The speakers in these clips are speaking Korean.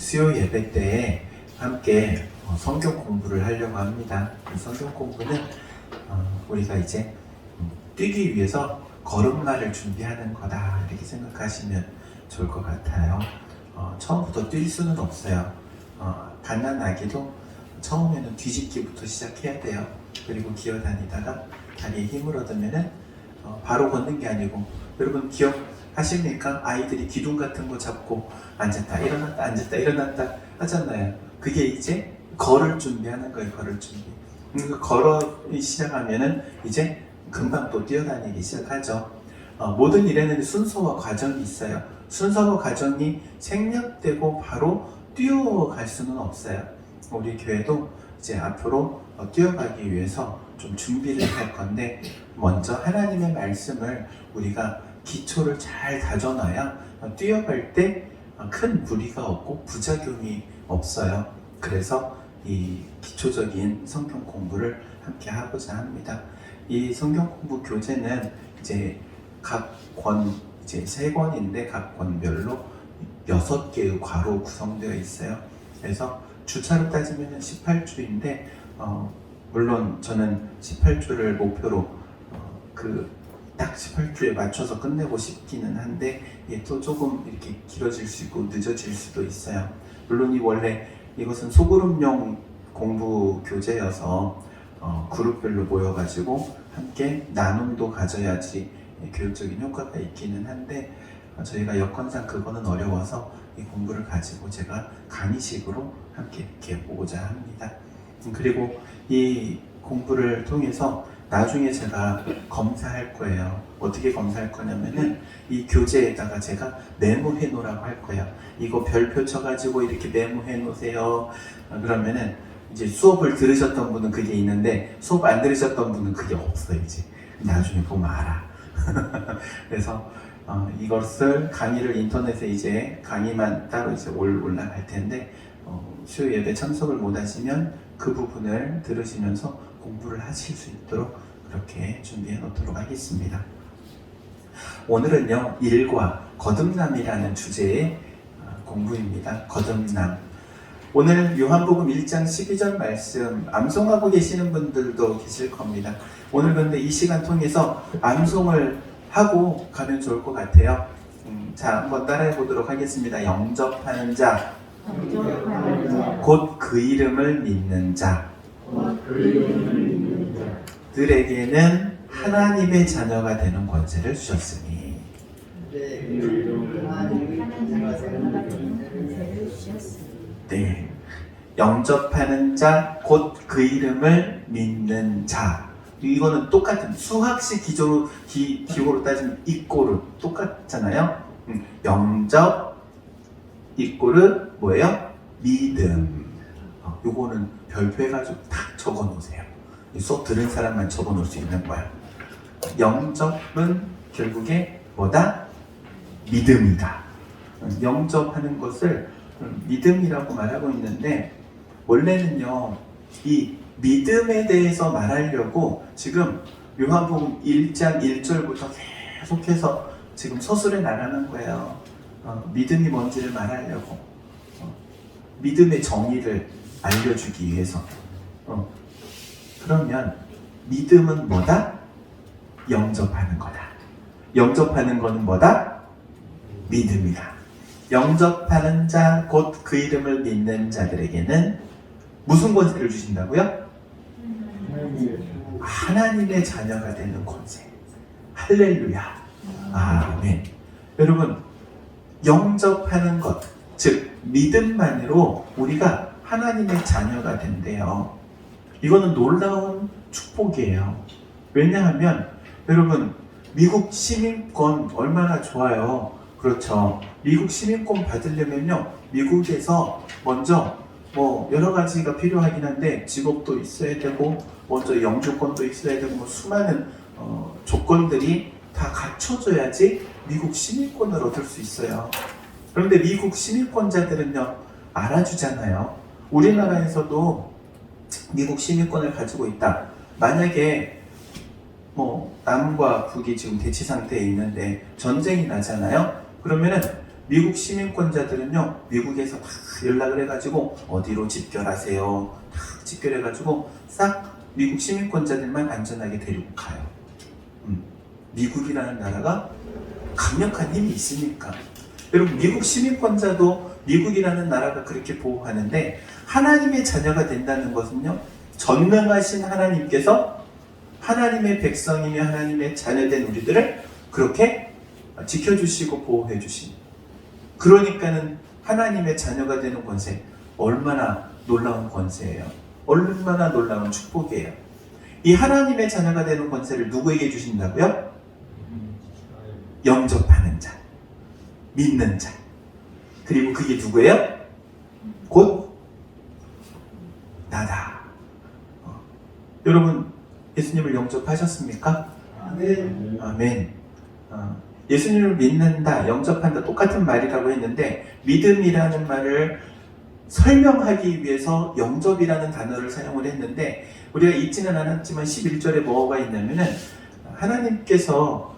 수요 예배 때에 함께 성경 공부를 하려고 합니다. 성경 공부는 우리가 이제 뛰기 위해서 걸음마를 준비하는 거다 이렇게 생각하시면 좋을 것 같아요. 처음부터 뛸 수는 없어요. 갓난 아기도 처음에는 뒤집기부터 시작해야 돼요. 그리고 기어다니다가 다리에 힘을 얻으면은 바로 걷는 게 아니고, 여러분 기억하십니까? 아이들이 기둥 같은 거 잡고 앉았다 일어났다 앉았다 일어났다 하잖아요. 그게 이제 걸을 준비하는 거예요. 걸을 준비. 걸어 시작하면은 이제 금방 또 뛰어다니기 시작하죠. 모든 일에는 순서와 과정이 있어요. 순서와 과정이 생략되고 바로 뛰어갈 수는 없어요. 우리 교회도 이제 앞으로 뛰어가기 위해서 좀 준비를 할 건데, 먼저 하나님의 말씀을 우리가 기초를 잘 다져놔야 뛰어갈 때 큰 무리가 없고 부작용이 없어요. 그래서 이 기초적인 성경 공부를 함께 하고자 합니다. 이 성경 공부 교재는 이제 각 권, 이제 3권인데 각 권별로 6개의 과로 구성되어 있어요. 그래서 주차로 따지면 18주인데 물론 저는 18주를 목표로 딱 18주에 맞춰서 끝내고 싶기는 한데, 또 조금 이렇게 길어질 수 있고 늦어질 수도 있어요. 물론 이것은 소그룹용 공부 교재여서 그룹별로 모여가지고 함께 나눔도 가져야지 교육적인 효과가 있기는 한데, 저희가 여건상 그거는 어려워서 이 공부를 가지고 제가 강의식으로 함께 이렇게 보고자 합니다. 그리고 이 공부를 통해서 나중에 제가 검사할 거예요. 어떻게 검사할 거냐면은 이 교재에다가 제가 메모해 놓으라고 할 거예요. 이거 별표 쳐가지고 이렇게 메모해 놓으세요. 그러면은 이제 수업을 들으셨던 분은 그게 있는데 수업 안 들으셨던 분은 그게 없어요. 이제 나중에 보면 알아. 그래서 이것을 강의를 인터넷에 이제 강의만 따로 이제 올라갈 텐데, 수요 예배 참석을 못 하시면 그 부분을 들으시면서 공부를 하실 수 있도록 그렇게 준비해 놓도록 하겠습니다. 오늘은요, 일과 거듭남이라는 주제의 공부입니다. 거듭남. 오늘 요한복음 1장 12절 말씀 암송하고 계시는 분들도 계실 겁니다. 오늘 근데 이 시간 통해서 암송을 하고 가면 좋을 것 같아요. 자, 한번 따라해 보도록 하겠습니다. 영접하는 자, 곧 그 이름을 믿는 자, 들에게는 하나님의 자녀가 되는 권세를 주셨으니. 네, 영접하는 자, 곧 그 이름을 믿는 자. 이거는 똑같은 수학식 기호로 따지면 이꼬르 똑같잖아요. 영접 이꼬르 뭐예요? 믿음. 요거는 별표해가지고 딱 적어 놓으세요. 수업 들은 사람만 적어 놓을 수 있는 거야. 영접은 결국에 뭐다? 믿음이다. 영접하는 것을 믿음이라고 말하고 있는데, 원래는요, 이 믿음에 대해서 말하려고 지금 요한복음 1장 1절부터 계속해서 지금 서술해 나가는 거예요. 믿음이 뭔지를 말하려고, 믿음의 정의를 알려주기 위해서. 그러면 믿음은 뭐다? 영접하는 거다. 영접하는 거는 뭐다? 믿음이다. 영접하는 자, 곧 그 이름을 믿는 자들에게는 무슨 권세를 주신다고요? 하나님의 자녀가 되는 권세. 할렐루야. 아멘. 여러분, 영접하는 것, 즉 믿음만으로 우리가 하나님의 자녀가 된대요. 이거는 놀라운 축복이에요. 왜냐하면 여러분, 미국 시민권 얼마나 좋아요. 그렇죠. 미국 시민권 받으려면요, 미국에서 먼저 여러 가지가 필요하긴 한데 직업도 있어야 되고 먼저 영주권도 있어야 되고 수많은 조건들이 다 갖춰져야지 미국 시민권을 얻을 수 있어요. 그런데 미국 시민권자들은요, 알아주잖아요. 우리나라에서도 미국 시민권을 가지고 있다. 만약에 남과 북이 지금 대치 상태에 있는데 전쟁이 나잖아요. 그러면은 미국 시민권자들은요, 미국에서 다 연락을 해가지고 어디로 집결하세요, 다 집결해가지고 싹 미국 시민권자들만 안전하게 데리고 가요. 미국이라는 나라가 강력한 힘이 있으니까. 여러분, 미국 시민권자도 미국이라는 나라가 그렇게 보호하는데, 하나님의 자녀가 된다는 것은요, 전능하신 하나님께서 하나님의 백성이며 하나님의 자녀된 우리들을 그렇게 지켜주시고 보호해 주신, 그러니까는 하나님의 자녀가 되는 권세, 얼마나 놀라운 권세예요. 얼마나 놀라운 축복이에요. 이 하나님의 자녀가 되는 권세를 누구에게 주신다고요? 영접하는 자, 믿는 자. 그리고 그게 누구예요? 곧 나다. 여러분, 예수님을 영접하셨습니까? 아멘. 아멘. 예수님을 믿는다, 영접한다, 똑같은 말이라고 했는데, 믿음이라는 말을 설명하기 위해서 영접이라는 단어를 사용을 했는데, 우리가 읽지는 않았지만 11절에 뭐가 있냐면은, 하나님께서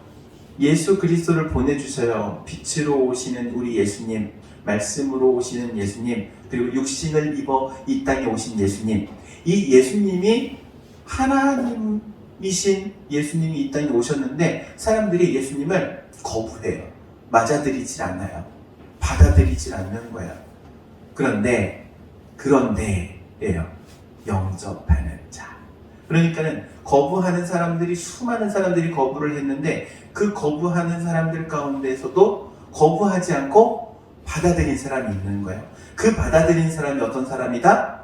예수 그리스도를 보내주셔요. 빛으로 오시는 우리 예수님, 말씀으로 오시는 예수님, 그리고 육신을 입어 이 땅에 오신 예수님. 이 예수님이 하나님이신 예수님이 이 땅에 오셨는데, 사람들이 예수님을 거부해요. 맞아들이질 않아요. 받아들이질 않는 거예요. 그런데예요. 영접하는 자. 그러니까는 거부하는 사람들이, 수많은 사람들이 거부를 했는데, 그 거부하는 사람들 가운데서도 거부하지 않고 받아들인 사람이 있는 거예요. 그 받아들인 사람이 어떤 사람이다?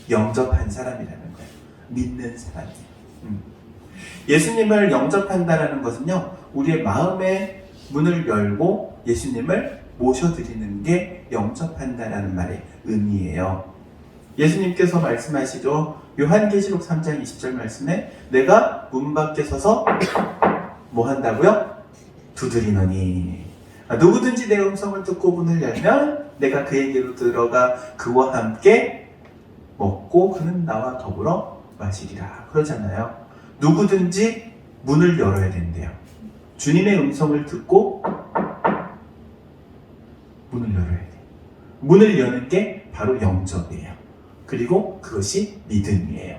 영접한 사람이라는 거예요. 믿는 사람이에요. 예수님을 영접한다라는 것은요, 우리의 마음의 문을 열고 예수님을 모셔드리는 게 영접한다라는 말의 의미예요. 예수님께서 말씀하시죠. 요한계시록 3장 20절 말씀에, 내가 문 밖에 서서 뭐 한다고요? 두드리노니, 누구든지 내 음성을 듣고 문을 열면 내가 그에게로 들어가 그와 함께 먹고 그는 나와 더불어 마시리라 그러잖아요. 누구든지 문을 열어야 된대요. 주님의 음성을 듣고 문을 열어야 돼요. 문을 여는 게 바로 영접이에요. 그리고 그것이 믿음이에요.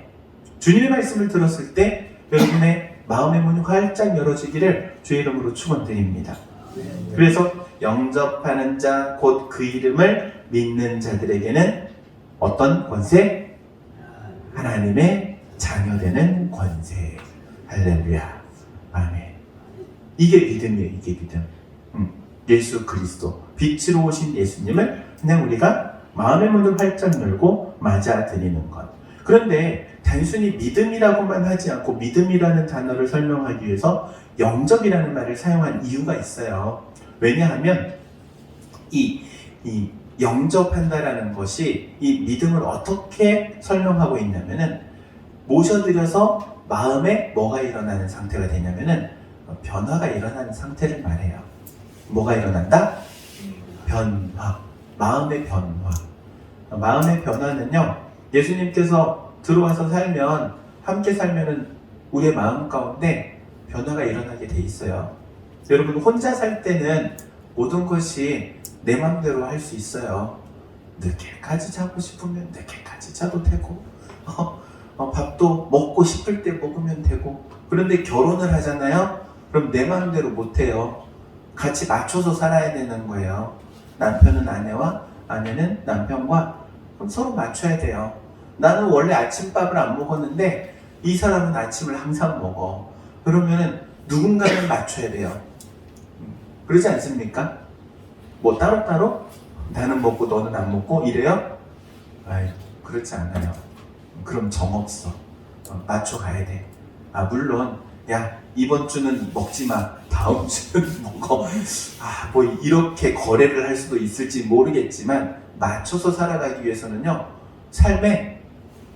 주님의 말씀을 들었을 때 여러분의 마음의 문이 활짝 열어지기를 주의 이름으로 축원드립니다. 그래서 영접하는 자, 곧 그 이름을 믿는 자들에게는 어떤 권세? 하나님의 자녀되는 권세. 할렐루야. 아멘. 이게 믿음이에요. 이게 믿음. 예수 그리스도, 빛으로 오신 예수님을 그냥 우리가 마음의 문을 활짝 열고 맞아들이는 것. 그런데 단순히 믿음이라고만 하지 않고 믿음이라는 단어를 설명하기 위해서 영접이라는 말을 사용한 이유가 있어요. 왜냐하면 이 영접한다라는 것이 이 믿음을 어떻게 설명하고 있냐면은, 모셔드려서 마음에 뭐가 일어나는 상태가 되냐면은 변화가 일어나는 상태를 말해요. 뭐가 일어난다? 변화. 마음의 변화. 마음의 변화는요, 예수님께서 들어와서 살면, 함께 살면은 우리의 마음 가운데 변화가 일어나게 돼 있어요. 여러분, 혼자 살 때는 모든 것이 내 마음대로 할 수 있어요. 늦게까지 자고 싶으면 늦게까지 자도 되고, 밥도 먹고 싶을 때 먹으면 되고. 그런데 결혼을 하잖아요? 그럼 내 마음대로 못 해요. 같이 맞춰서 살아야 되는 거예요. 남편은 아내와 아내는 남편과, 그럼 서로 맞춰야 돼요. 나는 원래 아침밥을 안 먹었는데 이 사람은 아침을 항상 먹어. 그러면은 누군가는 맞춰야 돼요. 그러지 않습니까? 뭐 따로따로 나는 먹고 너는 안 먹고 이래요? 아이, 그렇지 않아요. 그럼 정없어. 맞춰가야 돼. 물론 야, 이번 주는 먹지 마, 다음 주는 먹어. 뭐 이렇게 거래를 할 수도 있을지 모르겠지만, 맞춰서 살아가기 위해서는요, 삶의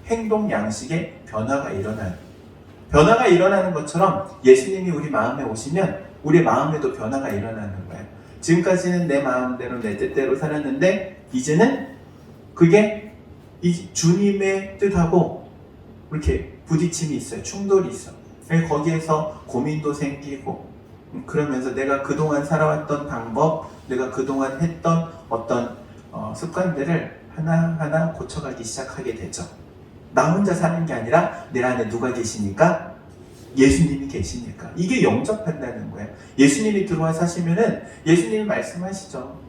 행동 양식에 변화가 일어나는 것처럼 예수님이 우리 마음에 오시면 우리 마음에도 변화가 일어나는 거예요. 지금까지는 내 마음대로 내 뜻대로 살았는데, 이제는 그게 이 주님의 뜻하고 이렇게 부딪힘이 있어요. 충돌이 있어. 거기에서 고민도 생기고, 그러면서 내가 그동안 살아왔던 방법, 내가 그동안 했던 어떤 습관들을 하나하나 고쳐가기 시작하게 되죠. 나 혼자 사는 게 아니라 내 안에 누가 계시니까? 예수님이 계시니까. 이게 영접한다는 거예요. 예수님이 들어와 사시면은 예수님이 말씀하시죠.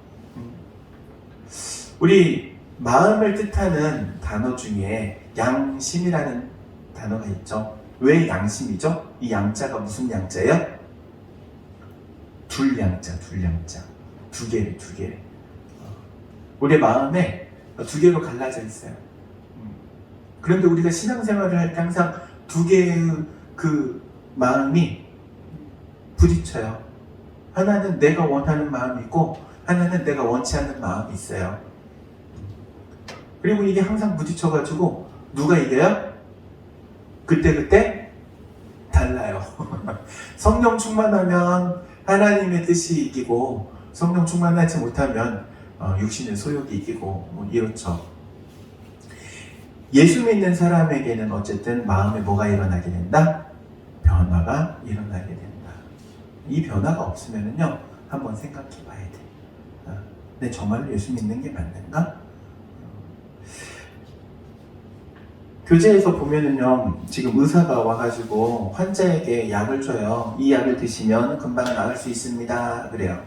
우리 마음을 뜻하는 단어 중에 양심이라는 단어가 있죠. 왜 양심이죠? 이 양자가 무슨 양자예요? 둘양자. 두 개. 우리 마음에 두 개로 갈라져 있어요. 그런데 우리가 신앙생활을 할 때 항상 두 개의 그 마음이 부딪혀요. 하나는 내가 원하는 마음이 있고 하나는 내가 원치 않는 마음이 있어요. 그리고 이게 항상 부딪혀가지고 누가 이겨요? 그때 달라요. 성령 충만하면 하나님의 뜻이 이기고 성령 충만하지 못하면 육신의 소욕이 이기고 뭐 이렇죠. 예수 믿는 사람에게는 어쨌든 마음에 뭐가 일어나게 된다? 변화가 일어나게 된다. 이 변화가 없으면요 한번 생각해 봐야 돼. 근데 정말로 예수 믿는 게 맞는가? 교재에서 보면은요, 지금 의사가 와가지고 환자에게 약을 줘요. 이 약을 드시면 금방 나을 수 있습니다. 그래요.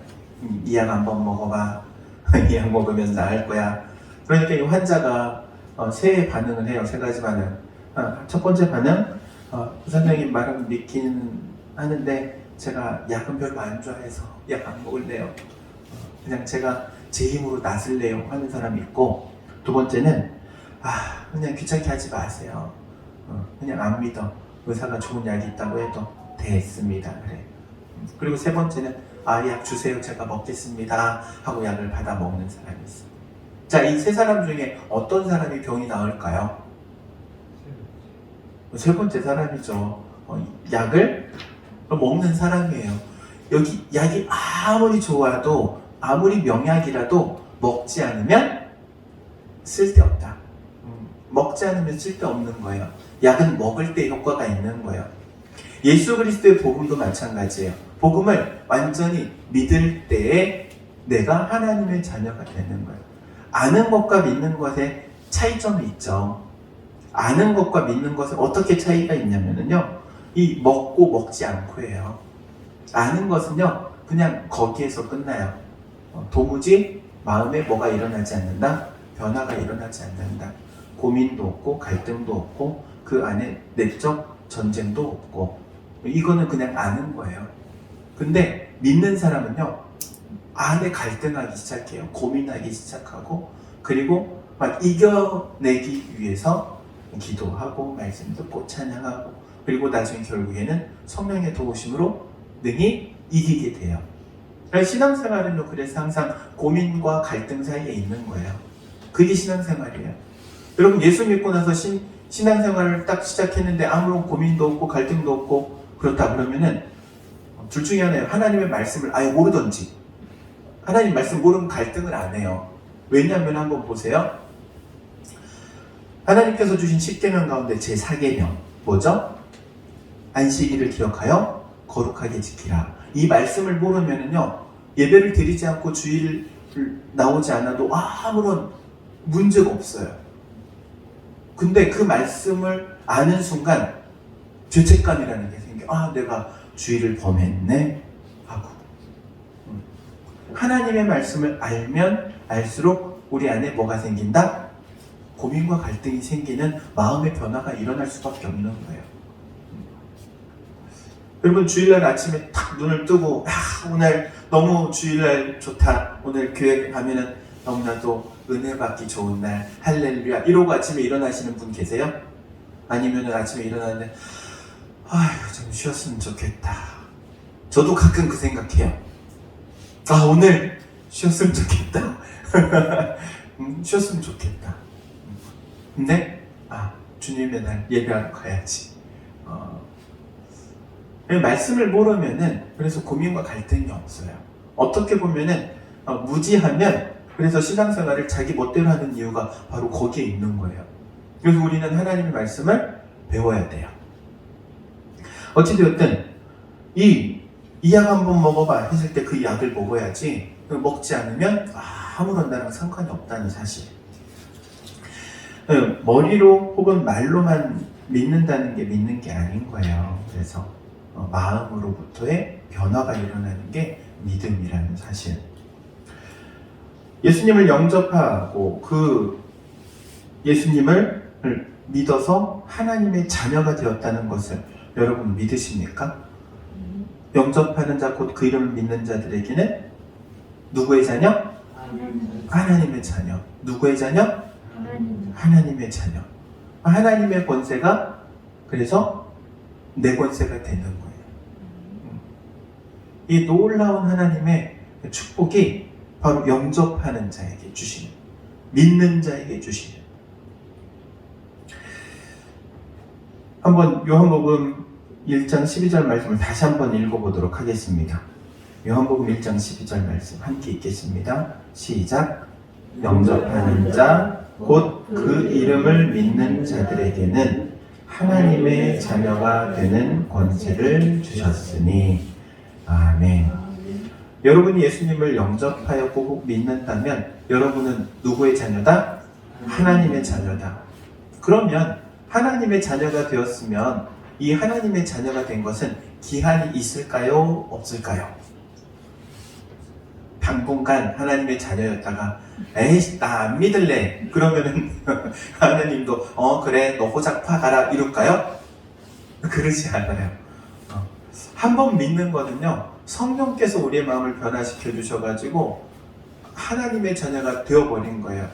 이 약 한번 먹어봐. 이 약 먹으면 나을 거야. 그러니까 이 환자가 세 반응을 해요. 세 가지 반응. 첫 번째 반응, 선생님 말은 믿긴 하는데 제가 약은 별로 안 좋아해서 약 안 먹을래요. 그냥 제가 제 힘으로 낫을래요 하는 사람이 있고, 두 번째는 그냥 귀찮게 하지 마세요. 그냥 안 믿어. 의사가 좋은 약이 있다고 해도 됐습니다. 그래. 그리고 세 번째는 약 주세요. 제가 먹겠습니다. 하고 약을 받아 먹는 사람이 있어. 자, 이 세 사람 중에 어떤 사람이 병이 나을까요? 세 번째 사람이죠. 약을 먹는 사람이에요. 여기 약이 아무리 좋아도 아무리 명약이라도 먹지 않으면 쓸데없다. 먹지 않으면 쓸데없는 거예요. 약은 먹을 때 효과가 있는 거예요. 예수 그리스도의 복음도 마찬가지예요. 복음을 완전히 믿을 때에 내가 하나님의 자녀가 되는 거예요. 아는 것과 믿는 것에 차이점이 있죠. 아는 것과 믿는 것에 어떻게 차이가 있냐면요, 이 먹고 먹지 않고예요. 아는 것은요 그냥 거기에서 끝나요. 도무지 마음에 뭐가 일어나지 않는다, 변화가 일어나지 않는다. 고민도 없고 갈등도 없고 그 안에 내적 전쟁도 없고, 이거는 그냥 아는 거예요. 근데 믿는 사람은요 안에 갈등하기 시작해요. 고민하기 시작하고, 그리고 막 이겨내기 위해서 기도하고 말씀 듣고 찬양하고, 그리고 나중에 결국에는 성령의 도우심으로 능히 이기게 돼요. 그러니까 신앙생활은요 그래서 항상 고민과 갈등 사이에 있는 거예요. 그게 신앙생활이에요. 여러분, 예수 믿고 나서 신앙생활을 딱 시작했는데 아무런 고민도 없고 갈등도 없고 그렇다 그러면은 둘 중에 하나예요. 하나님의 말씀을 아예 모르든지, 하나님 말씀 모르면 갈등을 안 해요. 왜냐하면 한번 보세요. 하나님께서 주신 10계명 가운데 제 4계명 뭐죠? 안식일을 기억하여 거룩하게 지키라. 이 말씀을 모르면은요 예배를 드리지 않고 주일 나오지 않아도 아무런 문제가 없어요. 근데 그 말씀을 아는 순간 죄책감이라는 게 생겨. 내가 주의를 범했네 하고. 하나님의 말씀을 알면 알수록 우리 안에 뭐가 생긴다? 고민과 갈등이 생기는 마음의 변화가 일어날 수밖에 없는 거예요. 여러분, 주일날 아침에 탁 눈을 뜨고 오늘 너무 주일날 좋다, 오늘 교회 가면은 너무나도 은혜 받기 좋은 날, 할렐루야 이러고 아침에 일어나시는 분 계세요? 아니면 아침에 일어나는데 좀 쉬었으면 좋겠다. 저도 가끔 그 생각해요. 오늘 쉬었으면 좋겠다. 쉬었으면 좋겠다. 근데 주님의 날 예배하러 가야지. 말씀을 모르면은 그래서 고민과 갈등이 없어요. 어떻게 보면은 무지하면, 그래서 신앙생활을 자기 멋대로 하는 이유가 바로 거기에 있는 거예요. 그래서 우리는 하나님의 말씀을 배워야 돼요. 어찌되었든 이 이 약 한번 먹어봐 했을 때 그 약을 먹어야지, 먹지 않으면 아무런 나랑 상관이 없다는 사실. 머리로 혹은 말로만 믿는다는 게 믿는 게 아닌 거예요. 그래서 마음으로부터의 변화가 일어나는 게 믿음이라는 사실. 예수님을 영접하고 그 예수님을 믿어서 하나님의 자녀가 되었다는 것을 여러분 믿으십니까? 영접하는 자 곧 그 이름을 믿는 자들에게는 누구의 자녀? 하나님의 자녀. 누구의 자녀? 하나님의 자녀. 하나님의 권세가 그래서 내 권세가 되는 거예요. 이 놀라운 하나님의 축복이 바로 영접하는 자에게 주시는, 믿는 자에게 주시는. 한번 요한복음 1장 12절 말씀을 다시 한번 읽어보도록 하겠습니다. 요한복음 1장 12절 말씀 함께 읽겠습니다. 시작. 영접하는 자 곧 그 이름을 믿는 자들에게는 하나님의 자녀가 되는 권세를 주셨으니. 아멘. 여러분이 예수님을 영접하여 꼭 믿는다면 여러분은 누구의 자녀다? 하나님의 자녀다. 그러면 하나님의 자녀가 되었으면 이 하나님의 자녀가 된 것은 기한이 있을까요? 없을까요? 당분간 하나님의 자녀였다가 에이 나 안 믿을래 그러면은 하나님도 그래 너 호작 파가라 이럴까요? 그러지 않아요. 한번 믿는 거는요, 성령께서 우리의 마음을 변화시켜 주셔가지고 하나님의 자녀가 되어버린 거예요.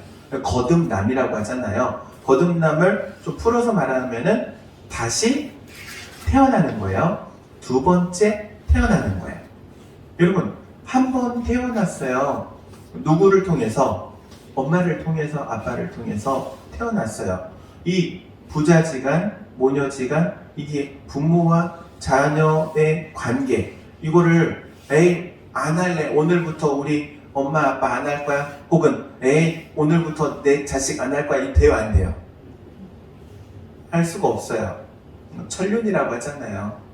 거듭남이라고 하잖아요. 거듭남을 좀 풀어서 말하면은 다시 태어나는 거예요. 두 번째 태어나는 거예요. 여러분, 한 번 태어났어요. 누구를 통해서? 엄마를 통해서, 아빠를 통해서 태어났어요. 이 부자지간, 모녀지간, 이게 부모와 자녀의 관계, 이거를 에이 안 할래, 오늘부터 우리 엄마 아빠 안 할 거야, 혹은 에이 오늘부터 내 자식 안 할 거야, 이 돼요 안 돼요? 할 수가 없어요. 천륜이라고 하잖아요.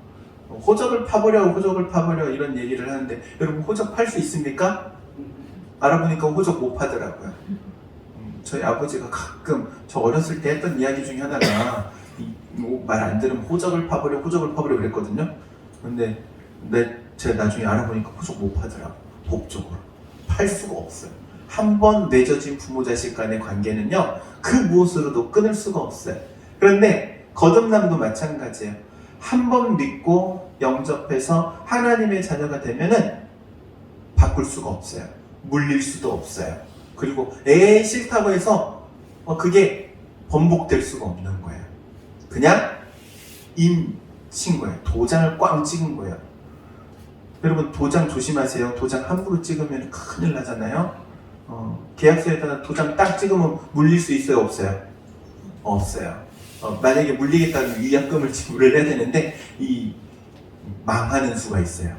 호적을 파버려 이런 얘기를 하는데 여러분 호적 팔 수 있습니까? 알아보니까 호적 못 파더라고요. 저희 아버지가 가끔 저 어렸을 때 했던 이야기 중에 하나가 말 안 들으면 호적을 파버려 그랬거든요. 근데 제가 나중에 알아보니까 호적 못 파더라고요. 법적으로 팔 수가 없어요. 한 번 맺어진 부모 자식 간의 관계는요, 그 무엇으로도 끊을 수가 없어요. 그런데 거듭남도 마찬가지예요. 한 번 믿고 영접해서 하나님의 자녀가 되면은 바꿀 수가 없어요. 물릴 수도 없어요. 그리고 싫다고 해서 그게 번복될 수가 없는 거예요. 그냥 친 거예요. 도장을 꽝 찍은 거예요. 여러분 도장 조심하세요. 도장 함부로 찍으면 큰일 나잖아요. 계약서에다가 도장 딱 찍으면 물릴 수 있어요? 없어요? 없어요. 만약에 물리겠다면 위약금을 지불을 해야 되는데 망하는 수가 있어요.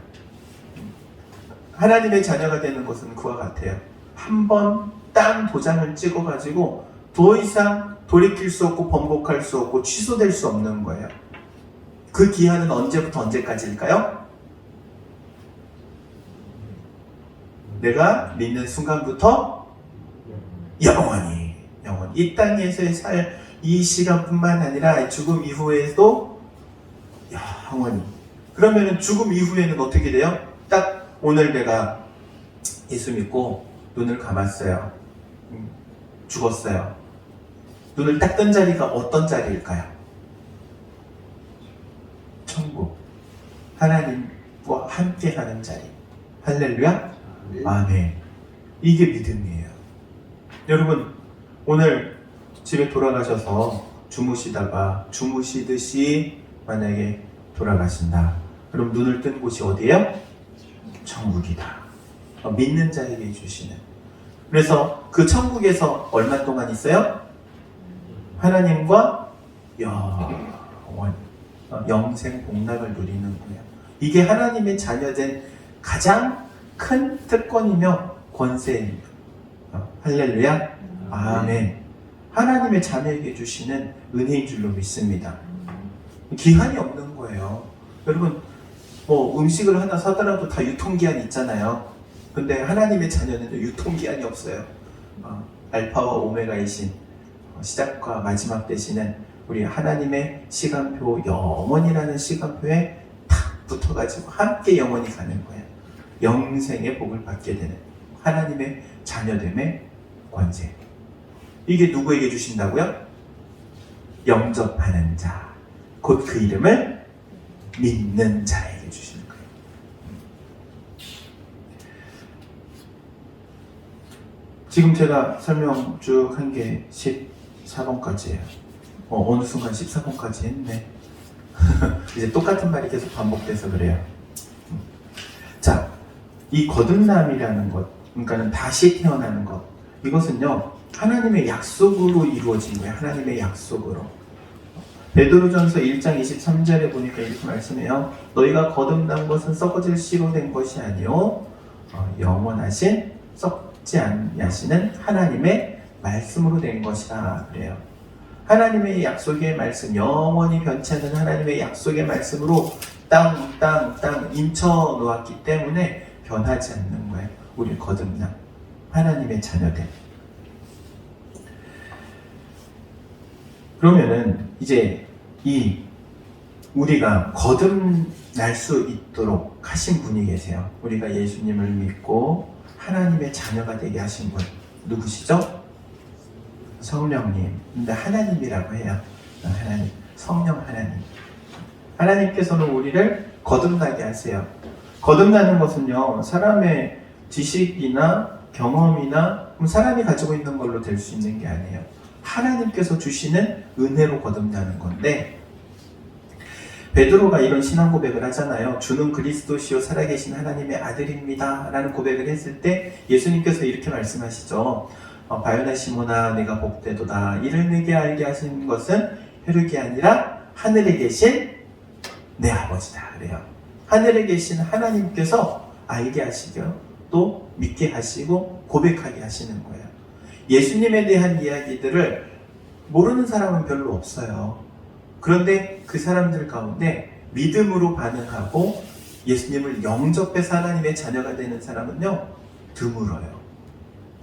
하나님의 자녀가 되는 것은 그와 같아요. 한 번 딴 도장을 찍어가지고 더 이상 돌이킬 수 없고 번복할 수 없고 취소될 수 없는 거예요. 그 기한은 언제부터 언제까지일까요? 내가 믿는 순간부터 영원히 이 땅에서의 살 이 시간뿐만 아니라 죽음 이후에도 영원히. 그러면은 죽음 이후에는 어떻게 돼요? 딱 오늘 내가 예수 믿고 눈을 감았어요. 죽었어요. 눈을 딱 뜬 자리가 어떤 자리일까요? 천국. 하나님과 함께 하는 자리. 할렐루야? 아멘. 이게 믿음이에요. 여러분, 오늘 집에 돌아가셔서 주무시듯이 만약에 돌아가신다. 그럼 눈을 뜬 곳이 어디예요? 천국이다. 믿는 자에게 주시는. 그래서 그 천국에서 얼마 동안 있어요? 하나님과 영생 복락을 누리는 거예요. 이게 하나님의 자녀된 가장 큰 특권이며 권세입니다. 할렐루야? 아멘. 하나님의 자녀에게 주시는 은혜인 줄로 믿습니다. 기한이 없는 거예요. 여러분, 뭐 음식을 하나 사더라도 다 유통기한이 있잖아요. 근데 하나님의 자녀는 유통기한이 없어요. 알파와 오메가이신 시작과 마지막 되시는 우리 하나님의 시간표, 영원이라는 시간표에 탁 붙어가지고 함께 영원히 가는 거예요. 영생의 복을 받게 되는 하나님의 자녀됨의 권세. 이게 누구에게 주신다고요? 영접하는 자, 곧 그 이름을 믿는 자에게 주시는 거예요. 지금 제가 설명 쭉 한 게 14번까지예요. 어느 순간 14번까지 했네. 이제 똑같은 말이 계속 반복돼서 그래요. 자, 이 거듭남이라는 것, 그러니까는 다시 태어나는 것, 이것은요 하나님의 약속으로 이루어진 거예요. 하나님의 약속으로. 베드로전서 1장 23절에 보니까 이렇게 말씀해요. 너희가 거듭난 것은 썩어질 씨로 된 것이 아니요 영원하신 썩지 아니하시는 하나님의 말씀으로 된 것이다 그래요. 하나님의 약속의 말씀, 영원히 변치 않는 하나님의 약속의 말씀으로 땅 인쳐 놓았기 때문에 변하지 않는 거예요. 우리 거듭남, 하나님의 자녀들. 그러면은 이제 우리가 거듭날 수 있도록 하신 분이 계세요. 우리가 예수님을 믿고 하나님의 자녀가 되게 하신 분 누구시죠? 성령님. 근데 하나님이라고 해요. 하나님, 성령 하나님. 하나님께서는 우리를 거듭나게 하세요. 거듭나는 것은요 사람의 지식이나 경험이나 사람이 가지고 있는 걸로 될 수 있는 게 아니에요. 하나님께서 주시는 은혜로 거듭나는 건데, 베드로가 이런 신앙 고백을 하잖아요. 주는 그리스도시요 살아계신 하나님의 아들입니다 라는 고백을 했을 때 예수님께서 이렇게 말씀하시죠. 바요나 시몬아 내가 복되도다. 이를 내게 알게 하신 것은 혈육이 아니라 하늘에 계신 내 아버지다 그래요. 하늘에 계신 하나님께서 알게 하시고 또 믿게 하시고 고백하게 하시는 거예요. 예수님에 대한 이야기들을 모르는 사람은 별로 없어요. 그런데 그 사람들 가운데 믿음으로 반응하고 예수님을 영접해서 하나님의 자녀가 되는 사람은요 드물어요.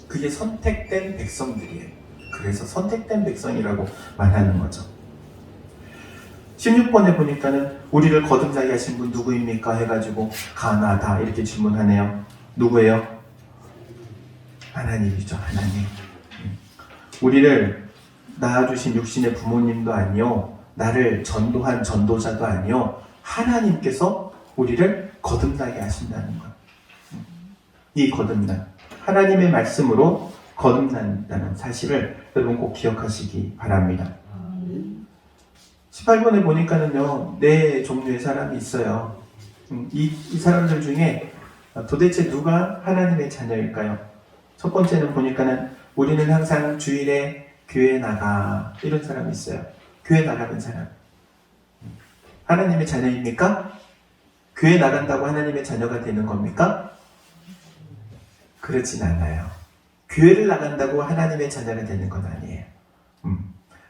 그게 선택된 백성들이에요. 그래서 선택된 백성이라고 말하는 거죠. 16번에 보니까는 우리를 거듭나게 하신 분 누구입니까? 해가지고 가나다 이렇게 질문하네요. 누구예요? 하나님이죠. 하나님. 우리를 낳아주신 육신의 부모님도 아니요 나를 전도한 전도자도 아니요 하나님께서 우리를 거듭나게 하신다는 것. 이 거듭남, 하나님의 말씀으로 거듭난다는 사실을 여러분 꼭 기억하시기 바랍니다. 18번에 보니까는요 네 종류의 사람이 있어요. 이 사람들 중에 도대체 누가 하나님의 자녀일까요? 첫 번째는 보니까는 우리는 항상 주일에 교회 나가, 이런 사람이 있어요. 교회 나가는 사람. 하나님의 자녀입니까? 교회 나간다고 하나님의 자녀가 되는 겁니까? 그렇진 않아요. 교회를 나간다고 하나님의 자녀가 되는 건 아니에요.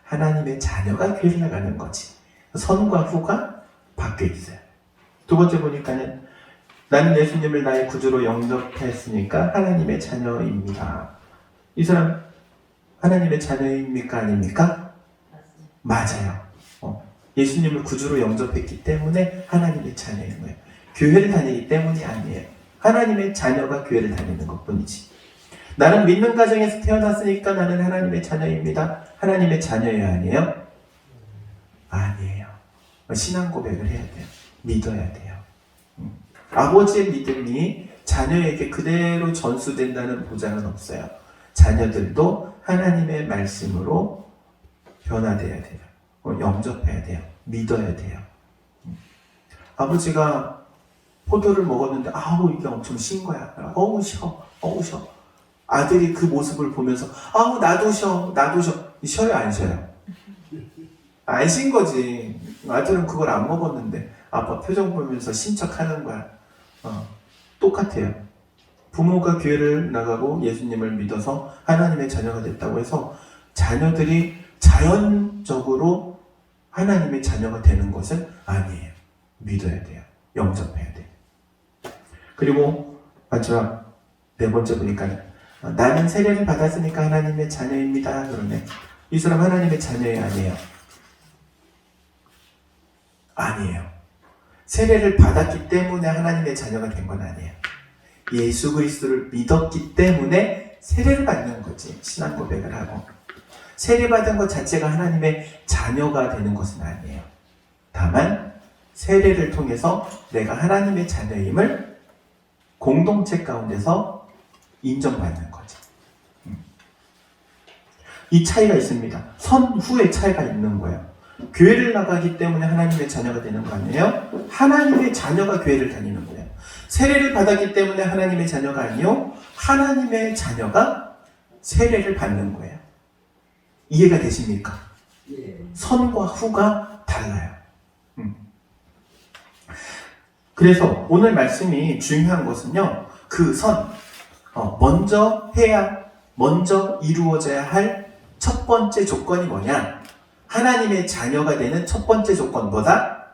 하나님의 자녀가 교회를 나가는 거지. 선과 후가 바뀌어 있어요. 두 번째 보니까는 나는 예수님을 나의 구주로 영접했으니까 하나님의 자녀입니다. 이 사람 하나님의 자녀입니까? 아닙니까? 맞아요. 예수님을 구주로 영접했기 때문에 하나님의 자녀인 거예요. 교회를 다니기 때문이 아니에요. 하나님의 자녀가 교회를 다니는 것뿐이지. 나는 믿는 가정에서 태어났으니까 나는 하나님의 자녀입니다. 하나님의 자녀예요? 아니에요? 아니에요. 신앙 고백을 해야 돼요. 믿어야 돼요. 아버지의 믿음이 자녀에게 그대로 전수된다는 보장은 없어요. 자녀들도 하나님의 말씀으로 변화돼야 돼요. 영접해야 돼요. 믿어야 돼요. 아버지가 포도를 먹었는데 아우 이게 엄청 신 거야. 어우 쉬어. 아들이 그 모습을 보면서 아우 나도 쉬어. 쉬어요 안 쉬어요? 안 신 거지. 아들은 그걸 안 먹었는데 아빠 표정 보면서 신척하는 거야. 똑같아요. 부모가 교회를 나가고 예수님을 믿어서 하나님의 자녀가 됐다고 해서 자녀들이 자연적으로 하나님의 자녀가 되는 것은 아니에요. 믿어야 돼요. 영접해야 돼. 그리고 마지막 네 번째 보니까 나는 세례를 받았으니까 하나님의 자녀입니다. 그러네. 이 사람 하나님의 자녀예요, 아니에요? 아니에요. 세례를 받았기 때문에 하나님의 자녀가 된 건 아니에요. 예수 그리스도를 믿었기 때문에 세례를 받는 거지. 신앙 고백을 하고. 세례 받은 것 자체가 하나님의 자녀가 되는 것은 아니에요. 다만 세례를 통해서 내가 하나님의 자녀임을 공동체 가운데서 인정받는 거죠. 이 차이가 있습니다. 선후의 차이가 있는 거예요. 교회를 나가기 때문에 하나님의 자녀가 되는 거 아니에요? 하나님의 자녀가 교회를 다니는 거예요. 세례를 받았기 때문에 하나님의 자녀가 아니요, 하나님의 자녀가 세례를 받는 거예요. 이해가 되십니까? 선과 후가 달라요. 그래서 오늘 말씀이 중요한 것은요, 그 선, 먼저 이루어져야 할 첫 번째 조건이 뭐냐? 하나님의 자녀가 되는 첫 번째 조건 뭐다?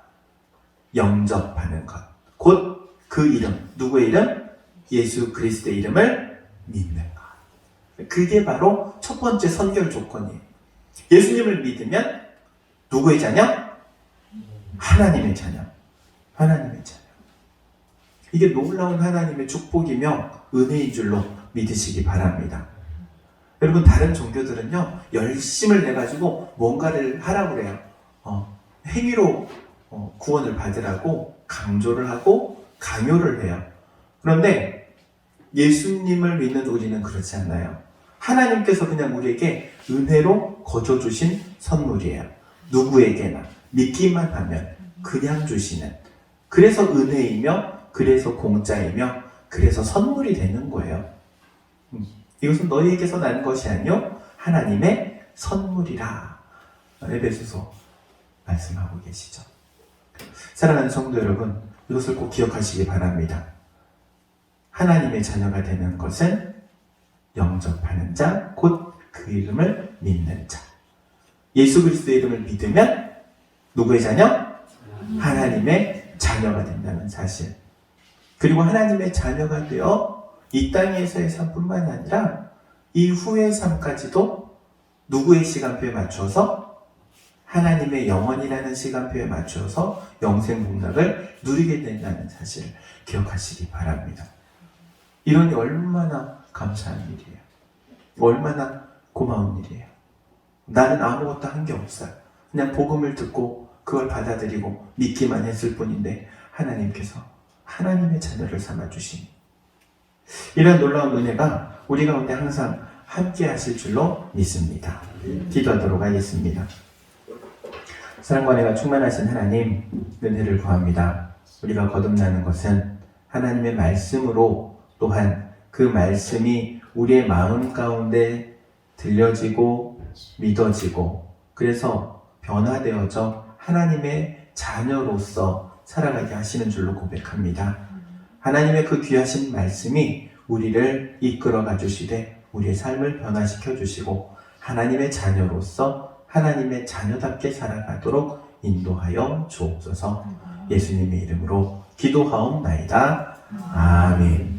영접하는 것. 곧 그 이름, 누구의 이름? 예수 그리스도의 이름을 믿는 것. 그게 바로 첫 번째 선결 조건이에요. 예수님을 믿으면 누구의 자녀? 하나님의 자녀. 하나님의 자녀. 이게 놀라운 하나님의 축복이며 은혜인 줄로 믿으시기 바랍니다. 여러분, 다른 종교들은요, 열심을 내가지고 뭔가를 하라고 그래요. 행위로 구원을 받으라고 강조를 하고 강요를 해요. 그런데 예수님을 믿는 우리는 그렇지 않아요. 하나님께서 그냥 우리에게 은혜로 거저주신 선물이에요. 누구에게나 믿기만 하면 그냥 주시는. 그래서 은혜이며, 그래서 공짜이며, 그래서 선물이 되는 거예요. 이것은 너희에게서 난 것이 아니요 하나님의 선물이라. 에베소서 말씀하고 계시죠. 사랑하는 성도 여러분, 이것을 꼭 기억하시기 바랍니다. 하나님의 자녀가 되는 것은 영접하는 자, 곧 그 이름을 믿는 자. 예수 그리스도의 이름을 믿으면 누구의 자녀? 하나님의 자녀가 된다는 사실. 그리고 하나님의 자녀가 되어 이 땅에서의 삶뿐만 아니라 이후의 삶까지도 누구의 시간표에 맞춰서? 하나님의 영원이라는 시간표에 맞춰서 영생 복락을 누리게 된다는 사실을 기억하시기 바랍니다. 이러니 얼마나 감사한 일이에요. 얼마나 고마운 일이에요. 나는 아무것도 한 게 없어요. 그냥 복음을 듣고 그걸 받아들이고 믿기만 했을 뿐인데 하나님께서 하나님의 자녀를 삼아주시니 이런 놀라운 은혜가 우리 가운데 항상 함께 하실 줄로 믿습니다. 기도하도록 하겠습니다. 사랑과 은혜가 충만하신 하나님, 은혜를 구합니다. 우리가 거듭나는 것은 하나님의 말씀으로, 또한 그 말씀이 우리의 마음 가운데 들려지고 믿어지고, 그래서 변화되어져 하나님의 자녀로서 살아가게 하시는 줄로 고백합니다. 하나님의 그 귀하신 말씀이 우리를 이끌어가 주시되 우리의 삶을 변화시켜 주시고 하나님의 자녀로서 하나님의 자녀답게 살아가도록 인도하여 주옵소서. 예수님의 이름으로 기도하옵나이다. 아멘.